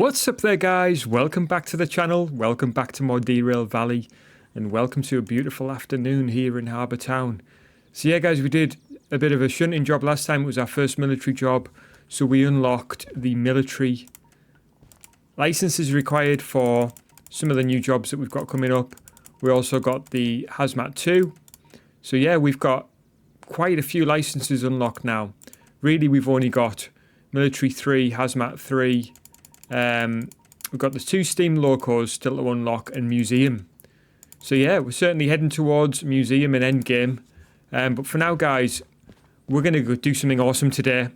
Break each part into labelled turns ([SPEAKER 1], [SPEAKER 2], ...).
[SPEAKER 1] What's up there, guys? Welcome back to the channel, welcome back to more Derail Valley, and welcome to a beautiful afternoon here in Harbour Town. So yeah guys, we did a bit of a shunting job last time. It was our first military job, so we unlocked the military licenses required for some of the new jobs that we've got coming up. We also got the Hazmat 2. So yeah, we've got quite a few licenses unlocked now. Really, we've only got Military 3, Hazmat 3, we've got the 2 Steam Locos still to unlock and Museum. So yeah, we're certainly heading towards Museum and Endgame. But for now guys, we're going to go do something awesome today.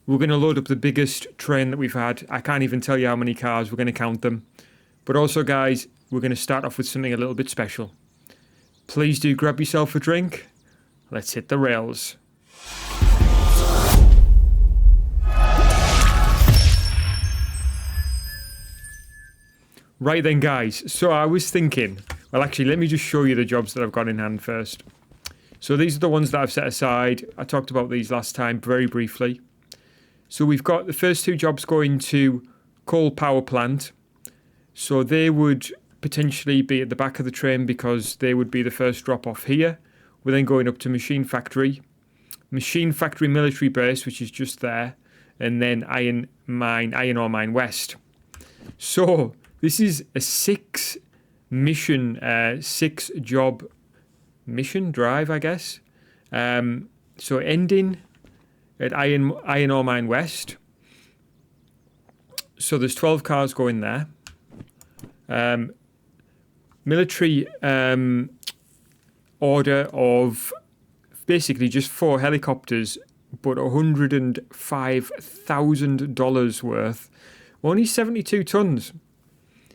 [SPEAKER 1] We're going to load up the biggest train that we've had. I can't even tell you how many cars, we're going to count them. But also guys, we're going to start off with something a little bit special. Please do grab yourself a drink. Let's hit the rails. Right then guys, so I was thinking, well actually let me just show you the jobs that I've got in hand first. So these are the ones that I've set aside. I talked about these last time very briefly. So we've got the first 2 jobs going to coal power plant. So they would potentially be at the back of the train because they would be the first drop off here. We're then going up to Machine Factory Military Base, which is just there, and then Iron Ore Mine West. So this is a 6 job mission drive, I guess. So ending at Iron Ore Mine West. So there's 12 cars going there. Military order of basically just 4 helicopters, but $105,000 worth. Only 72 tons.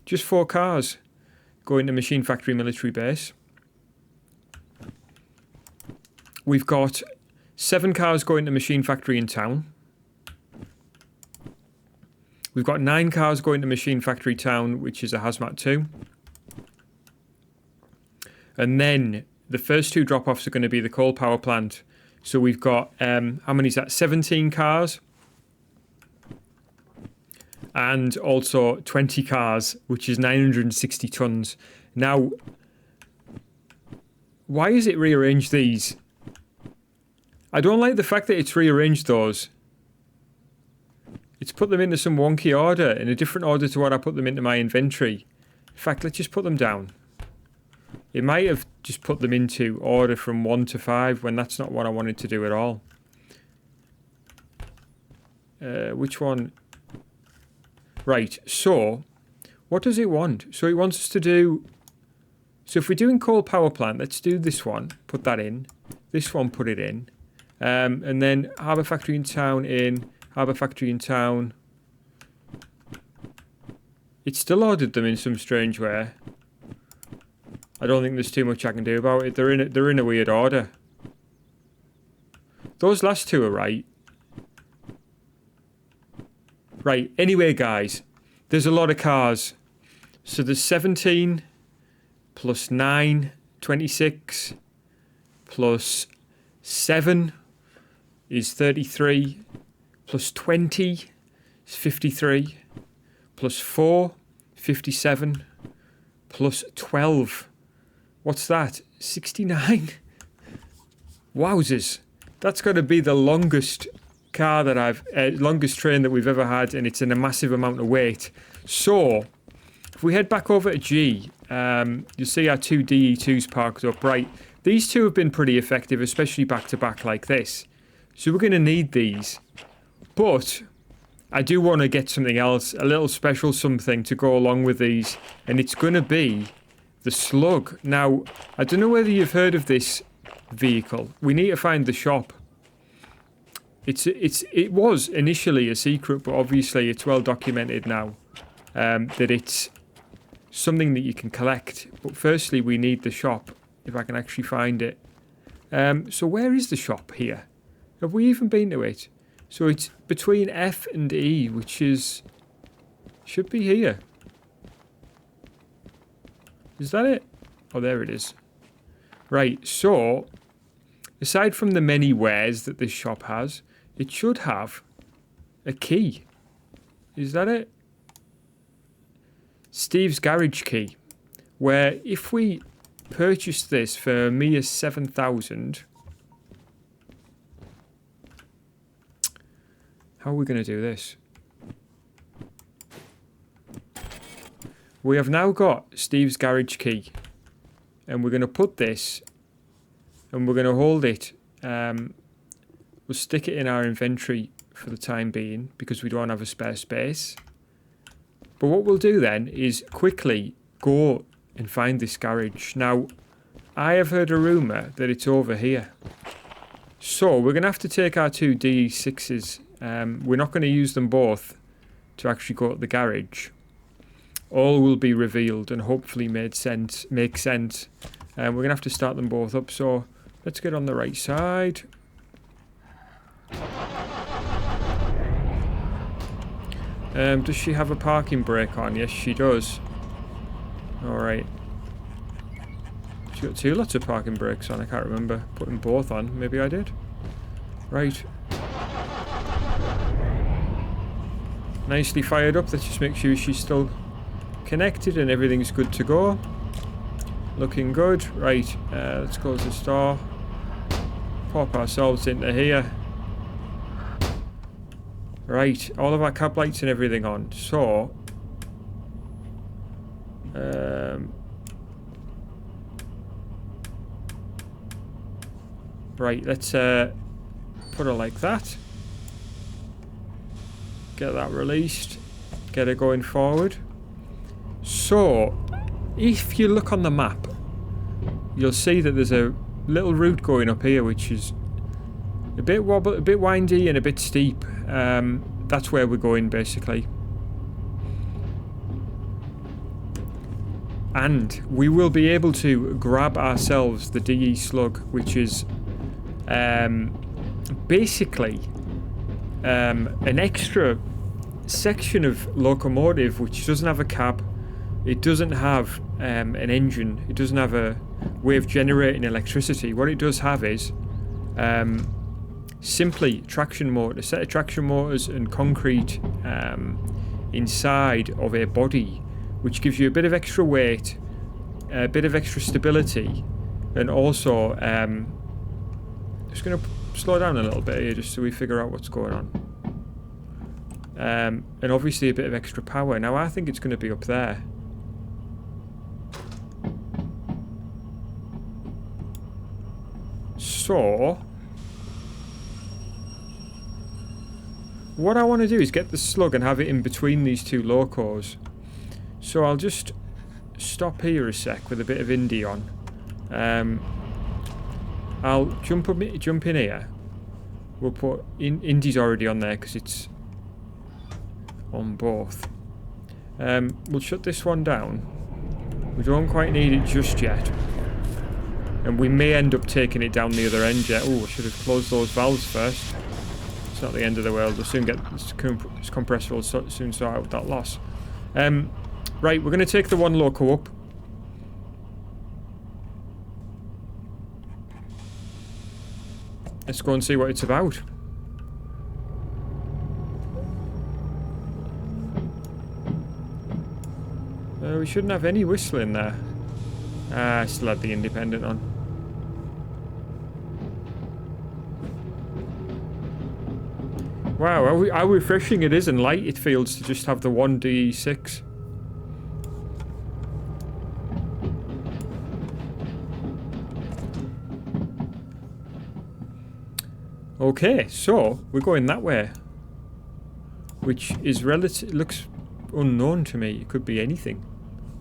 [SPEAKER 1] Just 4 cars going to Machine Factory Military Base. We've got 7 cars going to Machine Factory in town. We've got 9 cars going to Machine Factory Town, which is a Hazmat 2. And then the first 2 drop-offs are going to be the coal power plant. So we've got, how many is that? 17 cars. And also 20 cars, which is 960 tons. Now, why is it rearranged these? I don't like the fact that it's rearranged those. It's put them into some wonky order, in a different order to what I put them into my inventory. In fact, let's just put them down. It might have just put them into order from 1 to 5 when that's not what I wanted to do at all. Which one? Right, so what does it want? So it wants us to do... So if we're doing coal power plant, let's do this one. Put that in. This one, put it in. And then Harbour Factory in town in. Harbour Factory in town. It still ordered them in some strange way. I don't think there's too much I can do about it. They're in a weird order. Those last 2 are right. Right, anyway guys, there's a lot of cars. So there's 17 plus 9, 26, plus 7 is 33, plus 20 is 53, plus 4, 57, plus 12. What's that? 69? Wowzers. That's got to be the longest car that longest train that we've ever had, and it's in a massive amount of weight. So if we head back over to G, you'll see our 2 DE2s parked up. Right, these 2 have been pretty effective, especially back to back like this. So we're going to need these, but I do want to get something else, a little special something to go along with these, and it's going to be the Slug. Now, I don't know whether you've heard of this vehicle. We need to find the shop. It was initially a secret, but obviously it's well documented now that it's something that you can collect. But firstly, we need the shop, if I can actually find it. So where is the shop here? Have we even been to it? So it's between F and E, which should be here. Is that it? Oh, there it is. Right, so aside from the many wares that this shop has, it should have a key. Is that it? Steve's garage key, where if we purchase this for a mere 7,000, how are we going to do this? We have now got Steve's garage key, and we're going to put this, and we're going to hold it. We'll stick it in our inventory for the time being because we don't have a spare space. But what we'll do then is quickly go and find this garage. Now, I have heard a rumour that it's over here. So we're going to have to take our two D6s. We're not going to use them both to actually go to the garage. All will be revealed and hopefully make sense. We're going to have to start them both up. So let's get on the right side. Does she have a parking brake on? Yes, she does. Alright. She's got two lots of parking brakes on. I can't remember putting both on. Maybe I did. Right. Nicely fired up. Let's just make sure she's still connected and everything's good to go. Looking good. Right. Let's close this door. Pop ourselves into here. Right, all of our cab lights and everything on. So, right, let's put her like that. Get that released. Get her going forward. So, if you look on the map, you'll see that there's a little route going up here, which is a bit windy and a bit steep. That's where we're going, basically. And we will be able to grab ourselves the DE Slug, which is basically an extra section of locomotive which doesn't have a cab. It doesn't have an engine. It doesn't have a way of generating electricity. What it does have is simply traction motor, a set of traction motors and concrete inside of a body, which gives you a bit of extra weight, a bit of extra stability, and also just going to slow down a little bit here just so we figure out what's going on. And obviously a bit of extra power. Now I think it's going to be up there. So what I want to do is get the Slug and have it in between these two locos. So I'll just stop here a sec with a bit of Indy on. I'll jump in here. We'll put Indy's already on there because it's on both. We'll shut this one down. We don't quite need it just yet. And we may end up taking it down the other end yet. Oh, I should have closed those valves first. It's not the end of the world. We'll soon get this compressor will soon sort out that loss. Right, we're going to take the one loco up. Let's go and see what it's about. We shouldn't have any whistling there. I still had the independent on. Wow, how refreshing it is and light it feels to just have the one D6. Okay, so we're going that way, which is looks unknown to me. It could be anything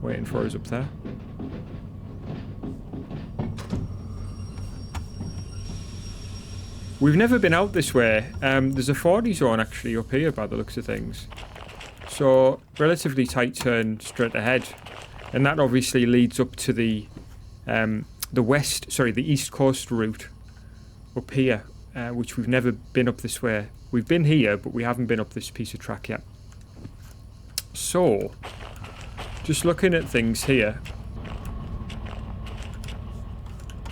[SPEAKER 1] waiting for us up there. We've never been out this way. There's a 40 zone actually up here by the looks of things. So, relatively tight turn straight ahead. And that obviously leads up to the east coast route up here, which we've never been up this way. We've been here, but we haven't been up this piece of track yet. So, just looking at things here,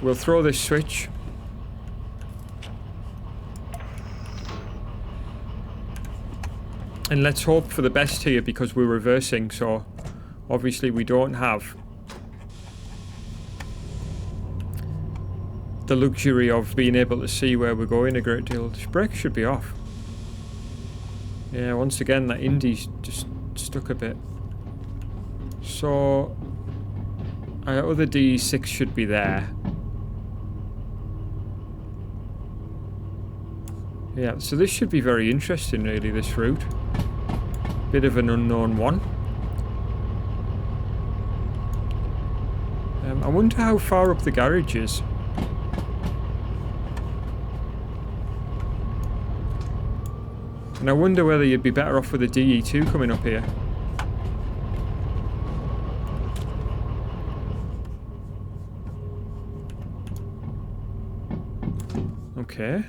[SPEAKER 1] we'll throw this switch. And let's hope for the best here because we're reversing, so Obviously, we don't have the luxury of being able to see where we're going a great deal. This brake should be off. Yeah, once again, that Indy's just stuck a bit. So, our other D6 should be there. Yeah, so this should be very interesting, really, this route. Bit of an unknown one. I wonder how far up the garage is. And I wonder whether you'd be better off with a DE2 coming up here. Okay.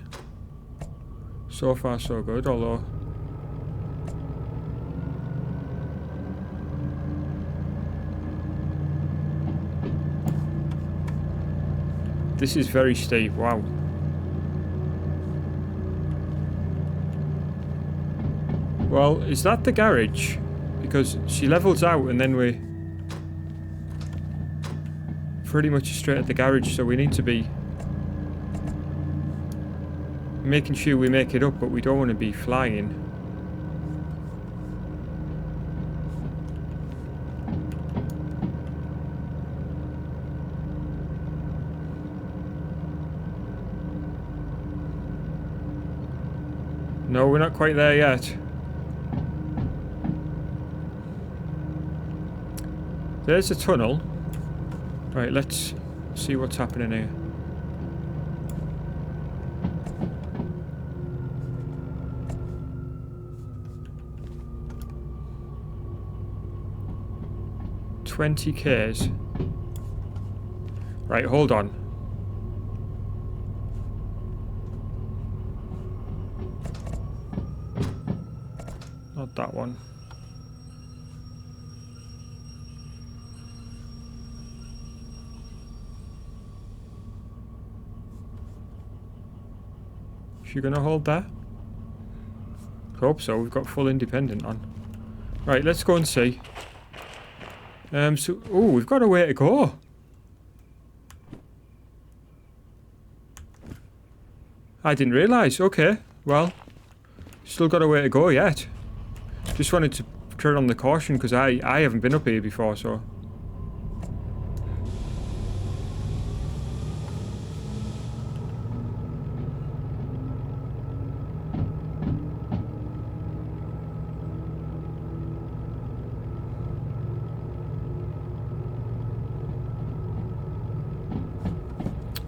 [SPEAKER 1] So far so good, although... This is very steep, wow. Well, is that the garage? Because she levels out and then we... pretty much straight at the garage, so we need to be... making sure we make it up, but we don't want to be flying. No, we're not quite there yet. There's a tunnel. Right, let's see what's happening here. $20Ks. Right, hold on. Not that one. Is she gonna hold that? Hope so. We've got full independent on. Right, let's go and see. So, oh, we've got a way to go. I didn't realise. Okay, well, still got a way to go yet. Just wanted to turn on the caution because I haven't been up here before, so.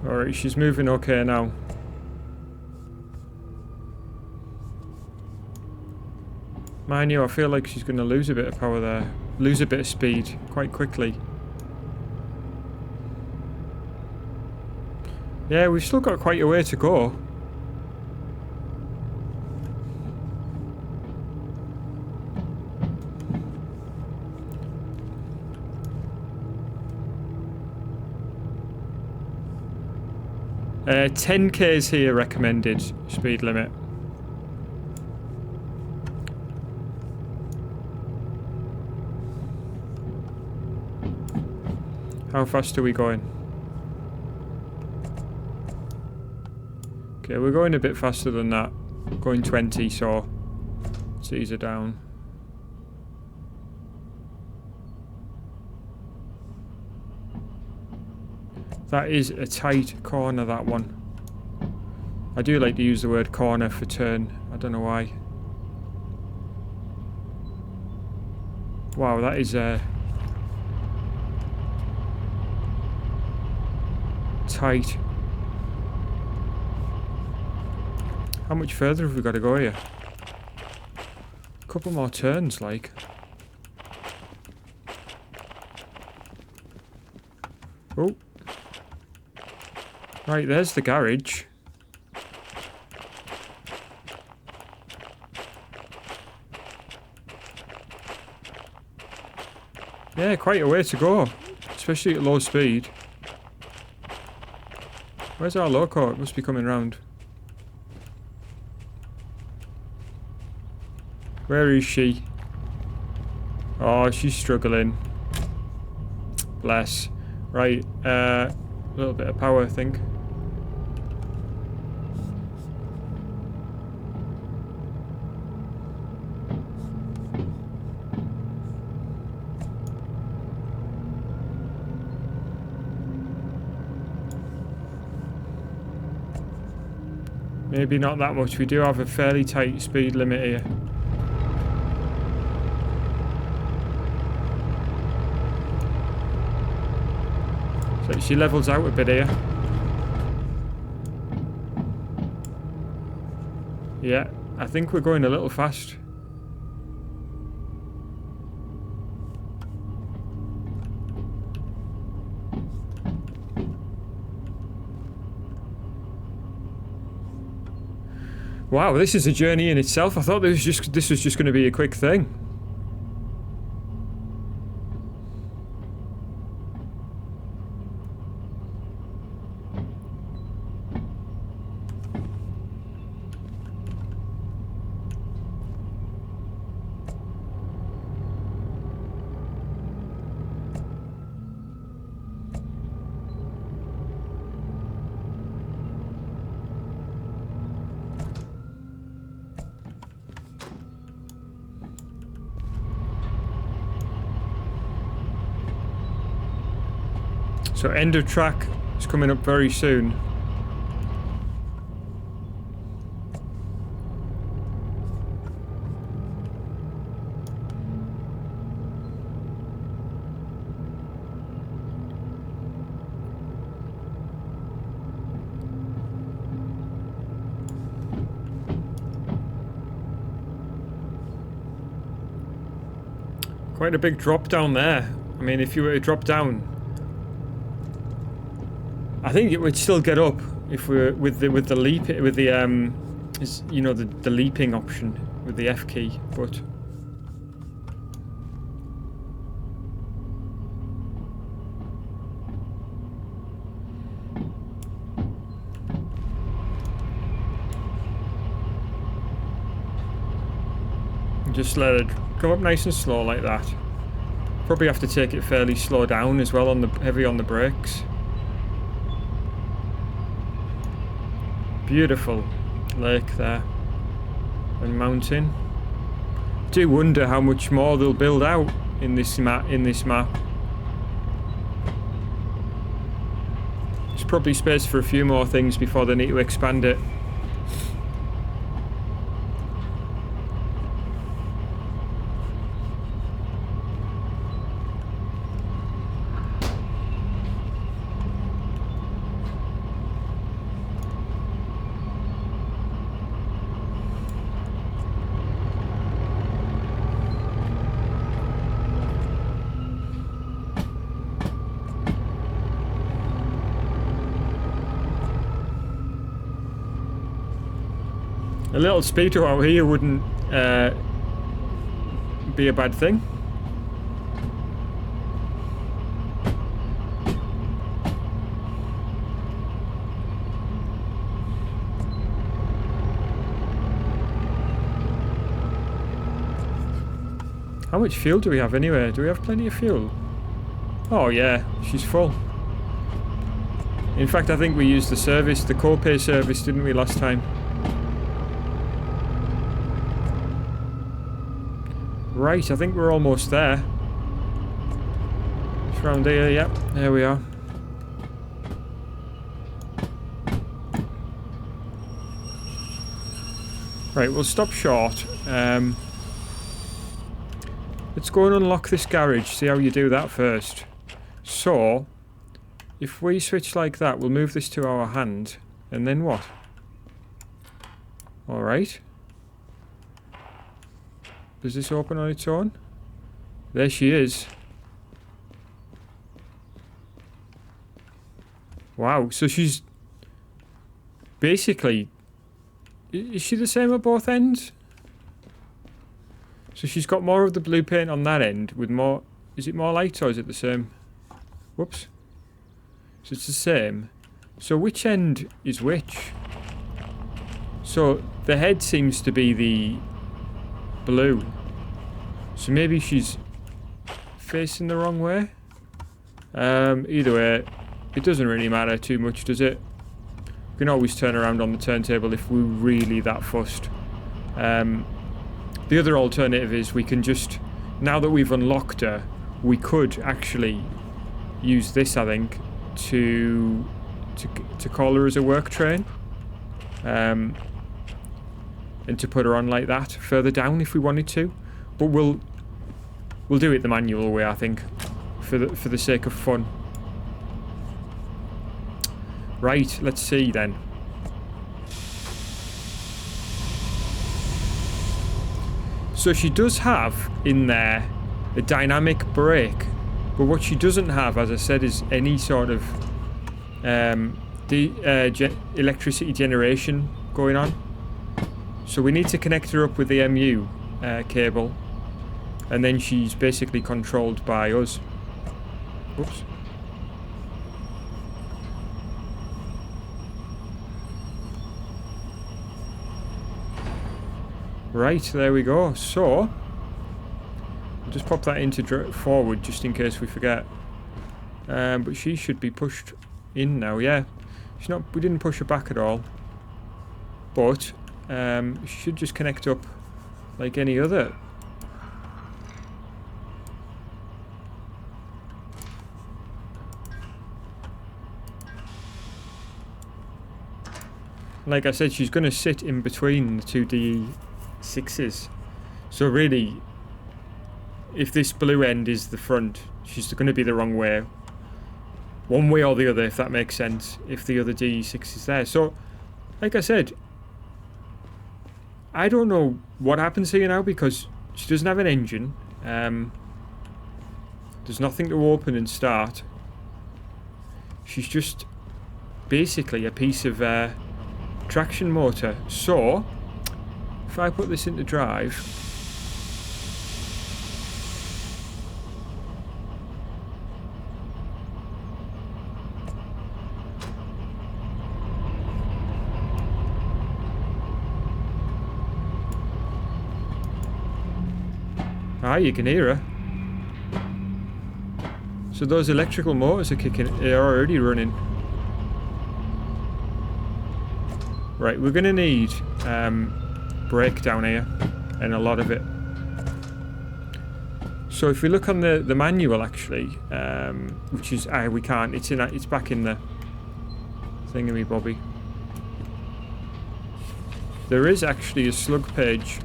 [SPEAKER 1] Alright, she's moving okay now. Mind you, I feel like she's going to lose a bit of power there. Lose a bit of speed quite quickly. Yeah, we've still got quite a way to go. Uh, 10Ks here recommended speed limit. How fast are we going? Okay, we're going a bit faster than that. Going 20, so let's ease her down. That is a tight corner, that one. I do like to use the word corner for turn. I don't know why. Wow, that is tight. How much further have we got to go here? A couple more turns, like. Oh. Right, there's the garage. Yeah, quite a way to go, especially at low speed. Where's our loco? It must be coming round. Where is she? Oh, she's struggling. less. Right, a little bit of power, I think. Maybe not that much. We do have a fairly tight speed limit here. So she levels out a bit here. Yeah, I think we're going a little fast. Wow, this is a journey in itself. I thought this was just going to be a quick thing. So end of track is coming up very soon. Quite a big drop down there. I mean, if you were to drop down, I think it would still get up if we were with the leap, with the you know, the leaping option with the F key, but just let it go up nice and slow like that. Probably have to take it fairly slow down as well, on the heavy on the brakes. Beautiful lake there and mountain. Do wonder how much more they'll build out in this map. There's probably space for a few more things before they need to expand it. A little speedo out here wouldn't be a bad thing. How much fuel do we have anyway? Do we have plenty of fuel? Oh yeah, she's full. In fact, I think we used the service, the co-pay service, didn't we, last time? Right, I think we're almost there. It's around here, yep, there we are. Right, we'll stop short. Let's go and unlock this garage, see how you do that first. So, if we switch like that, we'll move this to our hand, and then what? Alright. Does this open on its own? There she is. Wow, so she's basically... Is she the same at both ends? So she's got more of the blue paint on that end with more... Is it more light or is it the same? Whoops. So it's the same. So which end is which? So the head seems to be the blue. So maybe she's facing the wrong way? Either way, it doesn't really matter too much, does it? We can always turn around on the turntable if we're really that fussed. The other alternative is we can just, now that we've unlocked her, we could actually use this, I think, to call her as a work train. And to put her on like that further down if we wanted to. But we'll do it the manual way, I think, for the sake of fun. Right, let's see then. So she does have in there a dynamic brake, but what she doesn't have, as I said, is any sort of electricity generation going on. So we need to connect her up with the MU cable, and then she's basically controlled by us. Oops. Right, there we go. So I'll just pop that into forward just in case we forget. But she should be pushed in now. Yeah, she's not. We didn't push her back at all. But she should just connect up like any other. Like I said, she's going to sit in between the two D6s. So really, if this blue end is the front, she's going to be the wrong way. One way or the other, if that makes sense, if the other D6 is there. So, like I said, I don't know what happens here now because she doesn't have an engine. There's nothing to open and start. She's just basically a piece of traction motor. So if I put this into drive, you can hear her. So those electrical motors are kicking, they're already running. Right, we're gonna need brake down here, and a lot of it. So if we look on the manual, actually, which is we can't. It's back in the thingamybobby. There is actually a Slug page.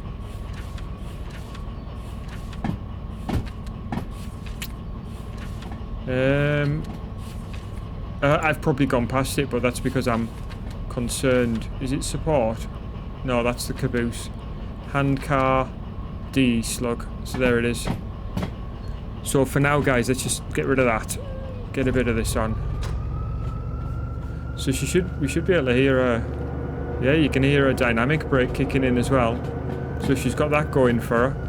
[SPEAKER 1] I've probably gone past it, but that's because I'm concerned. Is it support? No, that's the caboose. Handcar D Slug. So there it is. So for now, guys, let's just get rid of that. Get a bit of this on. So we should be able to hear her. Yeah, you can hear a dynamic brake kicking in as well. So she's got that going for her.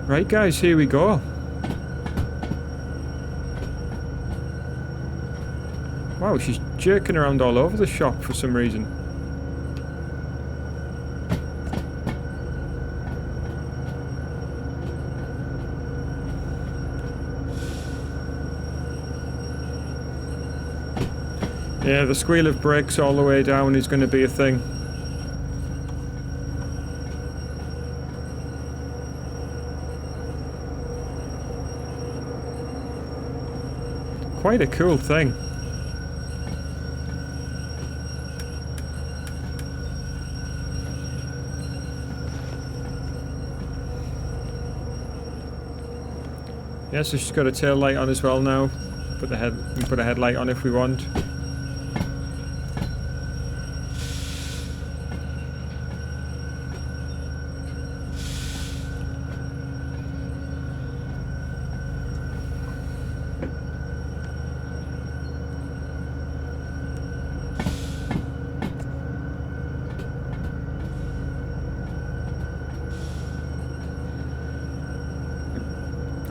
[SPEAKER 1] Right, guys, here we go. Wow, she's jerking around all over the shop for some reason. Yeah, the squeal of brakes all the way down is going to be a thing. Quite a cool thing. Yeah, so she's got a tail light on as well now. We can put a headlight on if we want.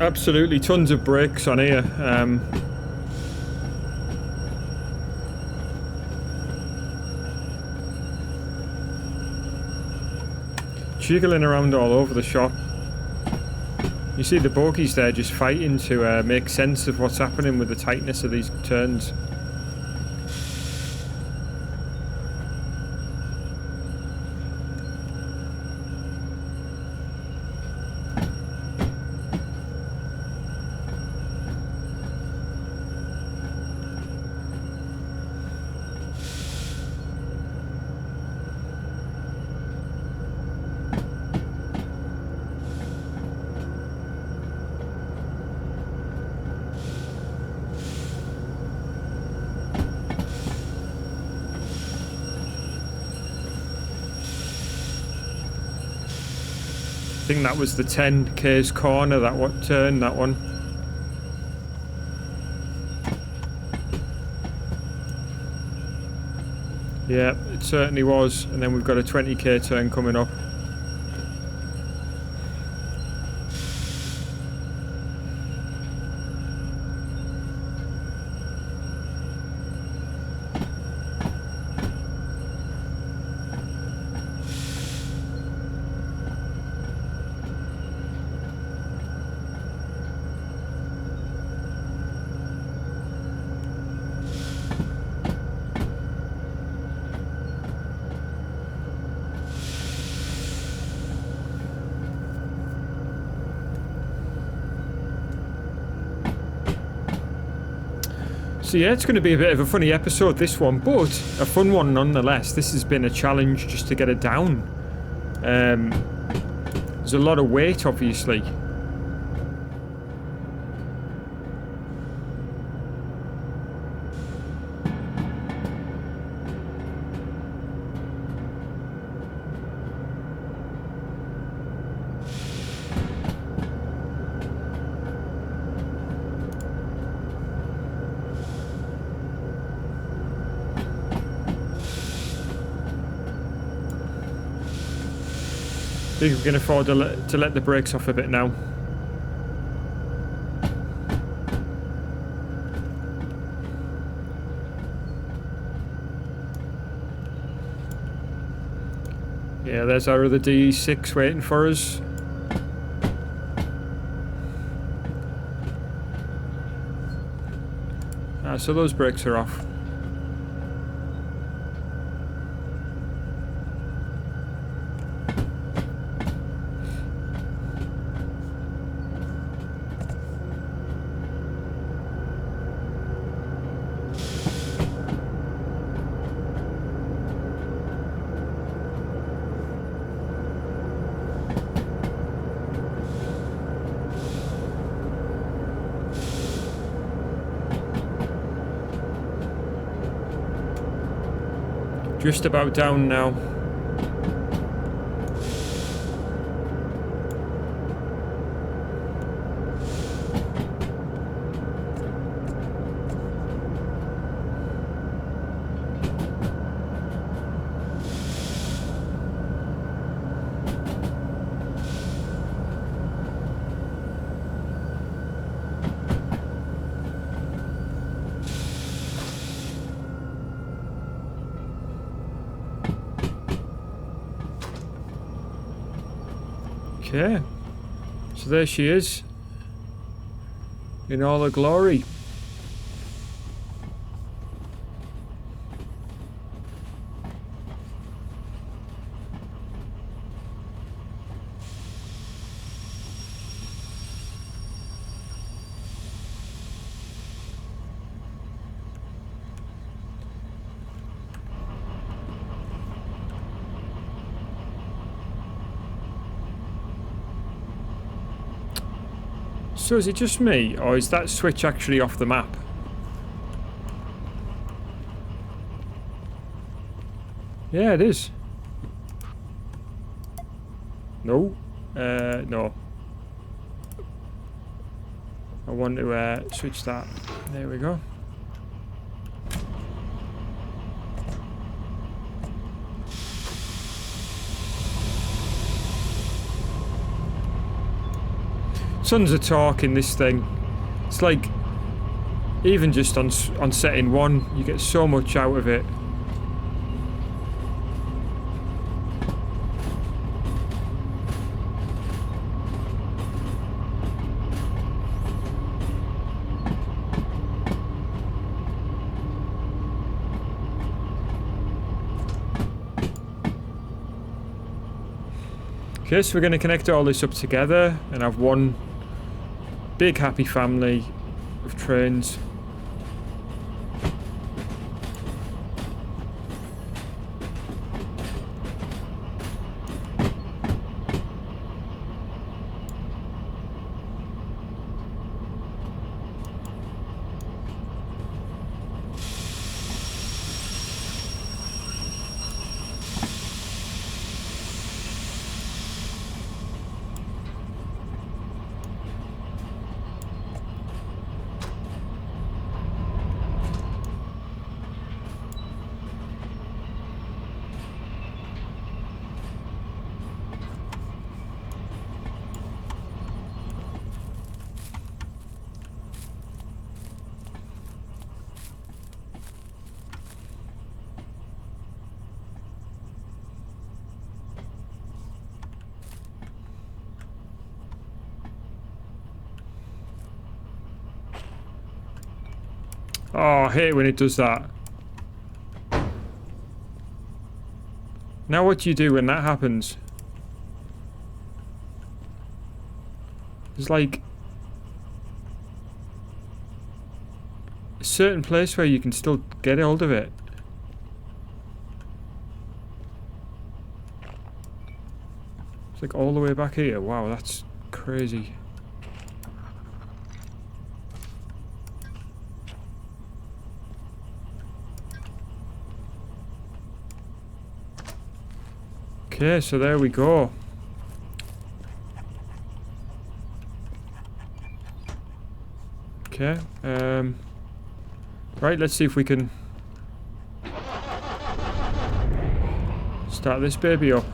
[SPEAKER 1] Absolutely tons of brakes on here. jiggling around all over the shop. You see the bogies there just fighting to make sense of what's happening with the tightness of these turns. I think that was the 10k's corner, that one turn, that one. Yeah, it certainly was. And then we've got a 20k turn coming up. So yeah, it's going to be a bit of a funny episode, this one, but a fun one nonetheless. This has been a challenge just to get it down. There's a lot of weight, obviously. I think we can afford to let the brakes off a bit now. Yeah, there's our other DE6 waiting for us. So those brakes are off. Just about down now. Okay, so there she is, in all her glory. So is it just me, or is that switch actually off the map? Yeah, it is. No. No. I want to switch that. There we go. Tons of torque in this thing. It's like, even just on setting 1, you get so much out of it. Okay, so we're going to connect all this up together and have one big happy family of trains. Oh, I hate when it does that. Now what do you do when that happens? There's like a certain place where you can still get hold of it. It's like all the way back here. Wow, that's crazy. Okay, so there we go. Okay, right, let's see if we can start this baby up.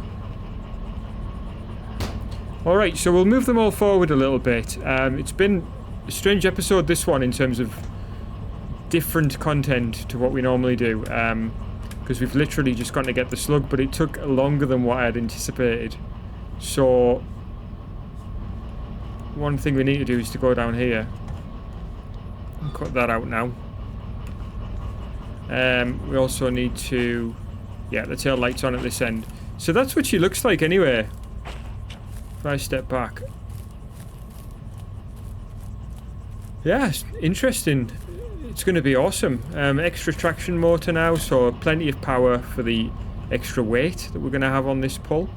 [SPEAKER 1] Alright, so we'll move them all forward a little bit. It's been a strange episode, this one, in terms of different content to what we normally do. Because we've literally just gone to get the slug, but it took longer than what I had anticipated. So one thing we need to do is to go down here and cut that out now. We also need to, yeah, the tail lights on at this end. So that's what she looks like anyway. If I step back. Yeah, it's interesting. It's going to be awesome. Extra traction motor now, so plenty of power for the extra weight that we're going to have on this pull.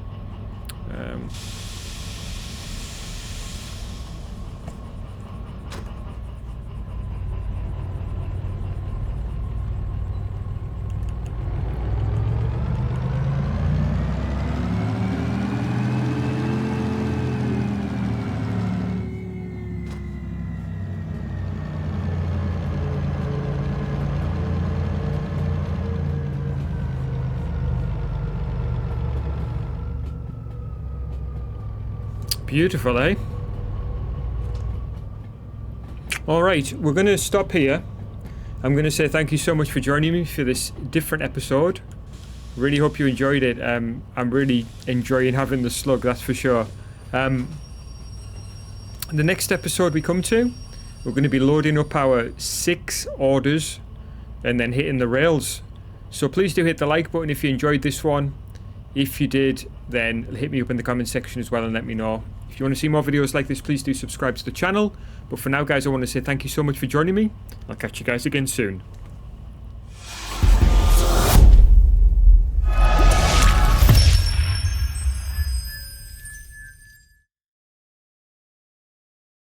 [SPEAKER 1] Beautiful, eh? Alright, we're going to stop here. I'm going to say thank you so much for joining me for this different episode. Really hope you enjoyed it. I'm really enjoying having the slug, that's for sure. The next episode we come to, we're going to be loading up our 6 orders and then hitting the rails. So please do hit the like button if you enjoyed this one. If you did, then hit me up in the comment section as well and let me know. If you want to see more videos like this, please do subscribe to the channel. But for now, guys, I want to say thank you so much for joining me. I'll catch you guys again soon.